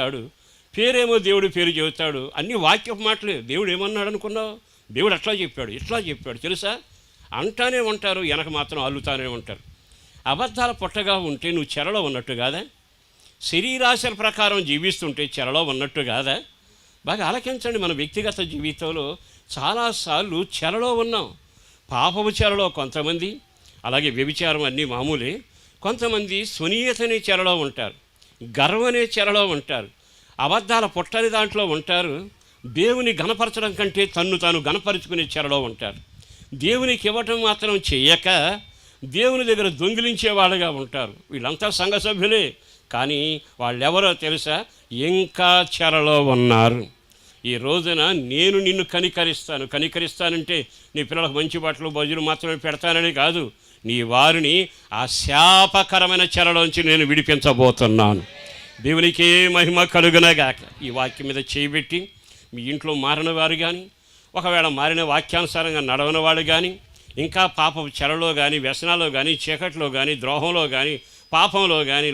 చెబుతాడు, పేరేమో దేవుడి పేరు చెబుతాడు. అన్ని వాక్యపు మాటలే. దేవుడు ఏమన్నాడు అనుకున్నావు? దేవుడు అట్లా చెప్పాడు, ఇట్లా చెప్పాడు తెలుసా అంటానే ఉంటారు, వెనక మాత్రం అల్లుతానే ఉంటారు. అబద్ధాల పుట్టగా ఉంటే నువ్వు చెరలో ఉన్నట్టు కాదా? శరీరాశల ప్రకారం జీవిస్తుంటే చెరలో ఉన్నట్టు కాదా? బాగా ఆలకించండి. మన వ్యక్తిగత జీవితంలో చాలాసార్లు చెరలో ఉన్నాం. పాపపు చెరలో కొంతమంది, అలాగే వ్యభిచారం అన్నీ మామూలే. కొంతమంది స్వనీయతనే చెరలో ఉంటారు, గర్వనే చెరలో ఉంటారు, అబద్ధాల పుట్టని దాంట్లో ఉంటారు. దేవుని గణపరచడం కంటే తన్ను తాను గణపరుచుకునే చెరలో ఉంటారు. దేవునికి ఇవ్వటం మాత్రం చెయ్యక దేవుని దగ్గర దొంగిలించే వాళ్ళగా ఉంటారు. వీళ్ళంతా సంఘ సభ్యులే, కానీ వాళ్ళెవరో తెలుసా? ఇంకా చెరలో ఉన్నారు. ఈ రోజున నేను నిన్ను కనికరిస్తానంటే నీ పిల్లలకు మంచి బట్టలు భోజనం మాత్రమే పెడతానని కాదు, నీ వారిని ఆ శాపకరమైన చెరలోంచి నేను విడిపించబోతున్నాను. దేవునికే మహిమ కలుగునగాక. ఈ వాక్యం మీద చేయబెట్టి మీ ఇంట్లో మారిన వారు కానీ, ఒకవేళ మారిన వాక్యానుసారంగా నడవని వాడు కానీ, ఇంకా పాపపు చెరలో కానీ, వ్యసనాల్లో కానీ, చీకట్లో కానీ, ద్రోహంలో కానీ, పాపంలో కానీ